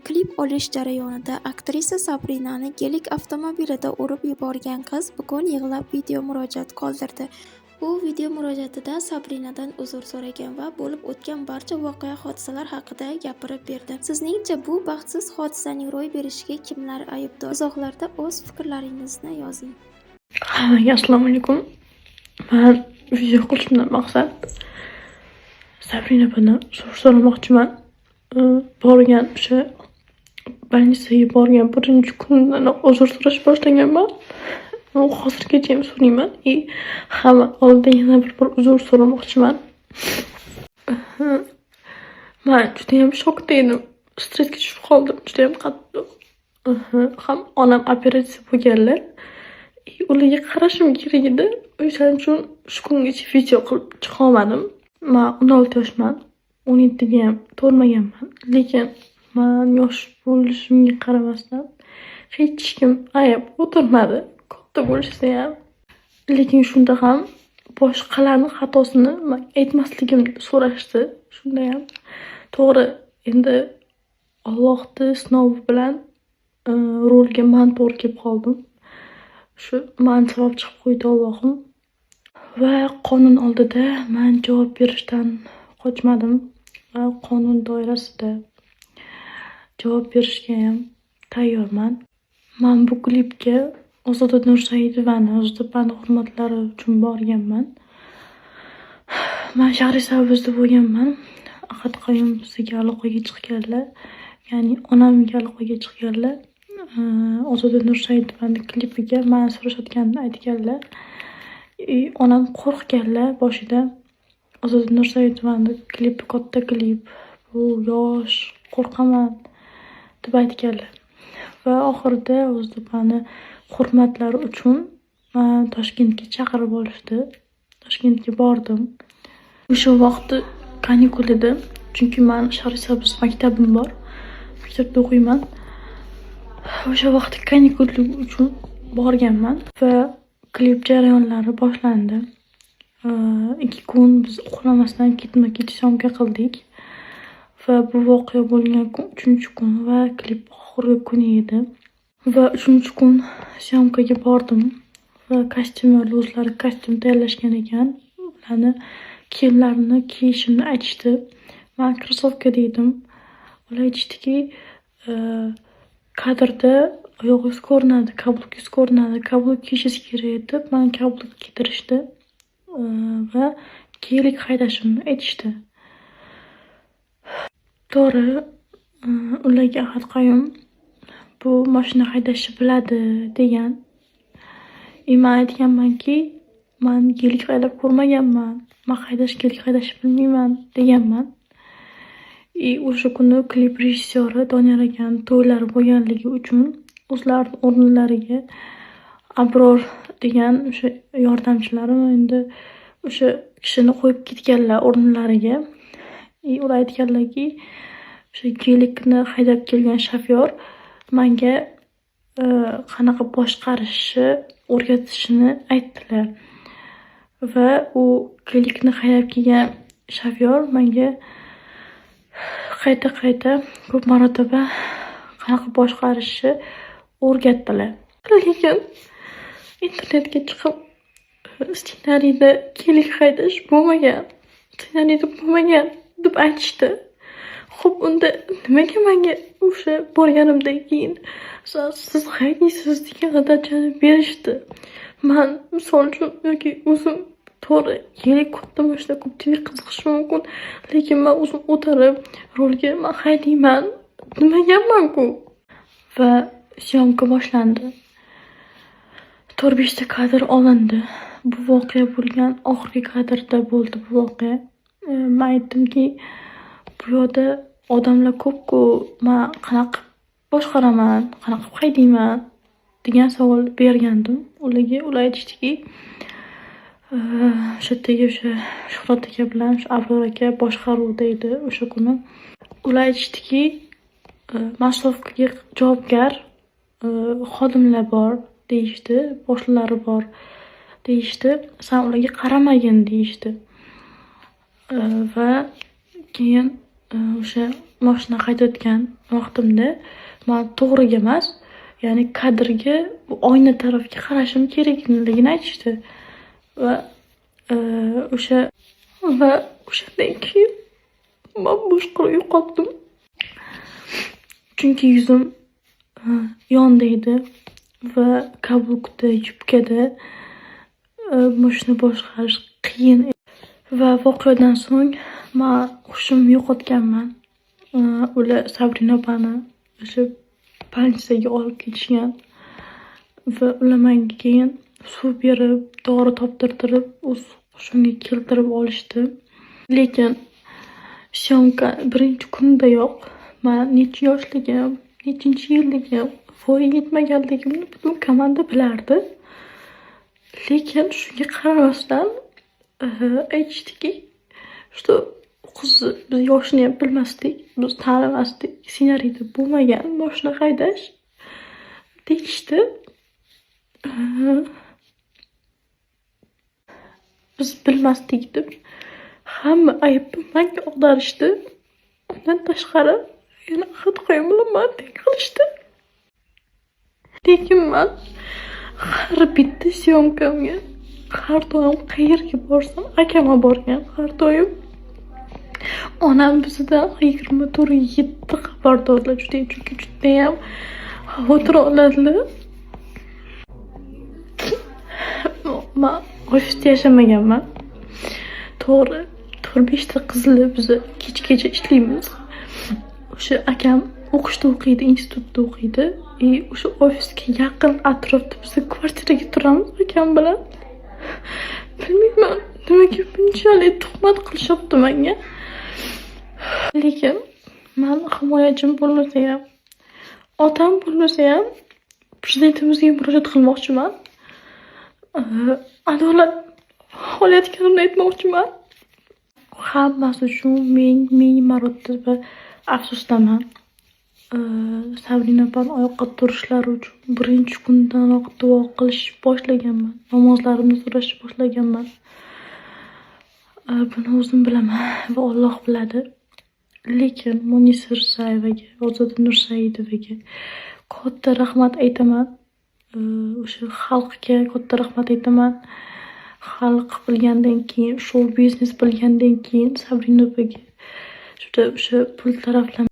Klip olish jarayonida aktrisa Sabrinani gelik avtomobilida urib yuborgan qiz bugun yig'lab video murojaat qoldirdi. U video murojaatida Sabrinadan uzr so'ragan va bo'lib o'tgan barcha voqea-hodisalar haqida gapirib berdi. Sizningcha bu baxtsiz hodisaning ro'y berishiga kimlar aybdor? Izohlarda o'z fikrlaringizni yozing. Hammaga assalomu alaykum. Men video qilishimdan maqsad Sabrina bilan so'ramoqchiman. Borgan o'sha больницаga borgan birinchi kundan uzr so'rash boshlaganman. Hozirgacha ham so'rayman. Hamma oldida yana bir uzr so'ramoqchiman. Men juda ham shokda edim. Stressga tushib qoldim. Juda ham qattiq. Ham onam operatsiya bo'lganlar. Ularga qarashim kerak edi. O'shaning uchun shu kungacha video qilib chiqa olmadim. Men 16 yoshman. 17 ga ham to'lmaganman. Lekin men yosh bo'lishimga qaramasdan hech kim ayab o'tirmadi. Katta bo'lsa ham. Lekin shunda ham boshqalarning xatosini men aytmasligimni so'rashdi. Shunda ham to'g'ri, endi Allohning sinovi bilan rolga men to'g'ri kelib qoldim. Shu men sabab chiqib qo'ydi Allohim. Va qonun oldida men javob berishdan qochmadim va qonun doirasida javob berishga ham tayyorman. Men bu klipga Ozoda Nursaidovani, Ozodapani hurmatlari uchun borganman. Men Shahrisabzda bo'lganman. Ahad Qayum bizga aloqaga chiqqanlar, ya'ni onamga aloqaga chiqqanlar. Ozoda Nursaidovani klipiga men so'rashayotganini aytganlar. Onam qo'rqganlar boshida. Ozoda Nursaidovani klipi katta klip, bu yosh, qo'rqaman deb aytganlar. Va oxirida Ozodapani hurmatlari uchun men Toshkentga chaqirib olishdi. Toshkentga bordim. O'sha vaqtda kanikul edi, chunki men Shahrisabz maktabim bor. Maktabda o'qiyman. O'sha vaqtda kanikul uchun borganman va klip jarayonlari boshlandi. 2 kun biz uxlamasdan ketma-ket syomka qildik. Va bu voqea bo'lgan kun 3-kun va klip oxirgi kuni edi. Va 3-kun syomkaga bordim va kostyumerlar o'zlari kostyum tayyorlashgan ekan. Ularni kiyimlarini kiyishimni aytishdi. Men krossovka dedim. Ular aytishdiki, kadrda oyog'ingiz ko'rinadi, kabulkingiz ko'rinadi, kabulk kiyishingiz kerak deb men kabulk kiydirishdi va gelik haydashimni aytishdi. To'g'ri, ularga Ahad Qayum bu mashina haydashni biladi degan. Men aytganmanki, men gelik haydab ko'rmaganman. Men gelik haydashni bilmayman deganman. O'sha kuni klip rejissyori Doniyor akan to'ylari bo'lganligi uchun o'zlarining o'rinlariga Abror degan o'sha yordamchilarim endi o'sha kishini qo'yib ketganlar o'rinlariga. Ular aytganlarki, o'sha gelikni haydab kelgan shofyor menga qanaqa boshqarishni o'rgatishini aytdilar. Va u gelikni haydab kelgan shofyor menga qayta ko'p marotaba qanaqa boshqarishni o'rgatdilar. Lekin internetga chiqib ssenariyda gelik haydash bo'lmagan, ssenariyda bo'lmagan deb aytishdi. Xo'p, unda nimaga menga o'sha borganimdan keyin siz haydaysiz degan darajani berishdi? Men misol uchun yoki o'zim to'g'ri gelik katta mashina ko'pchilik qiziqishi mumkin, lekin men o'zim o'tirib rolga men haydayman demaganman-ku. Va syomka boshlandi. 4-5 ta kadr olindi. Bu voqea bo'lgan oxirgi kadrda bo'ldi bu voqea. Men aytdimki, bu yerda odamlar ko'p-ku, men qanaqa boshqaraman, qanaqa haydayman degan savol bergandim ularga. Ular aytishdiki, o'sha yerdagi o'sha Shuhrat aka bilan o'sha Abror aka boshqaruvda edi o'sha kuni. Ular aytishdiki, masovkaga javobgar xodimlar bor deyishdi, boshliqlari bor deyishdi. Sen ularga qaramagin deyishdi. Va keyin o'sha moshina haydayotgan vaqtimda man to'g'riga emas, ya'ni kadrga oyna tarafga qarashim kerakligini aytishdi va o'shandan keyin man boshqarib yo'qotdim. Chunki yuzim yonda edi va kablukda, yubkada mashina boshqarish qiyin edi. Va voqeadan so'ng man hushimni yo'qotganman. Ular Sabrina opani o'sha больницаga olib ketishgan va ular menga keyin suv berib, dori toptirtirib, o'z hushimga keltirib olishdi. Lekin syomka birinchi kunidayoq man necha yoshligim, nechinchi yilligim, voyaga yetmaganligimni butun komanda bilardi. Lekin shunga qaramasdan aytishdiki, что qizni biz yoshini ham bilmasdik, biz tanimasdik, ssenariyda bo'lmagan moshina haydash deyishdi. Biz bilmasdik deb hamma aybni menga ag'darishdi. Undan tashqari yana Ahad Qayum bilan meni qilishdi. Lekin men har bitta syomkamga har doim qayerga borsam akam borgan, har doim onam bizdan 24/7 xabardorlar, chunki judayam xavotir oladilar. Men ofisda yashamaganman. To'g'ri 4-5 ta qizlar biz kecha ishlaymiz. O'sha akam o'qishda o'qiydi, institutda o'qiydi. O'sha ofisga yaqin atrofda biz kvartiraga turamiz akam bilan. Bilmayman, nimaga bunchalik tuhmat qilishyapti menga. Lekin men himoyachim bo'lmasa ham, otam bo'lmasa ham prezidentimizga murojaat qilmoqchiman. Adolat xohlayotganimni aytmoqchiman. Hammasi uchun ming marotaba afsusdaman. Sabrina opani oyoqqa turishlari uchun birinchi kundanoq duo qilish boshlaganman. Namozlarimni so'rash boshlaganman. Buni o'zim bilaman va Alloh biladi. Lekin Munisa Rizayevaga, Ozoda Nursaidovaga katta rahmat aytaman. O'sha xalqga katta rahmat aytaman. Xalq bilgandan keyin, shou biznes bilgandan keyin Sabrina opaga juda o'sha pul taraflama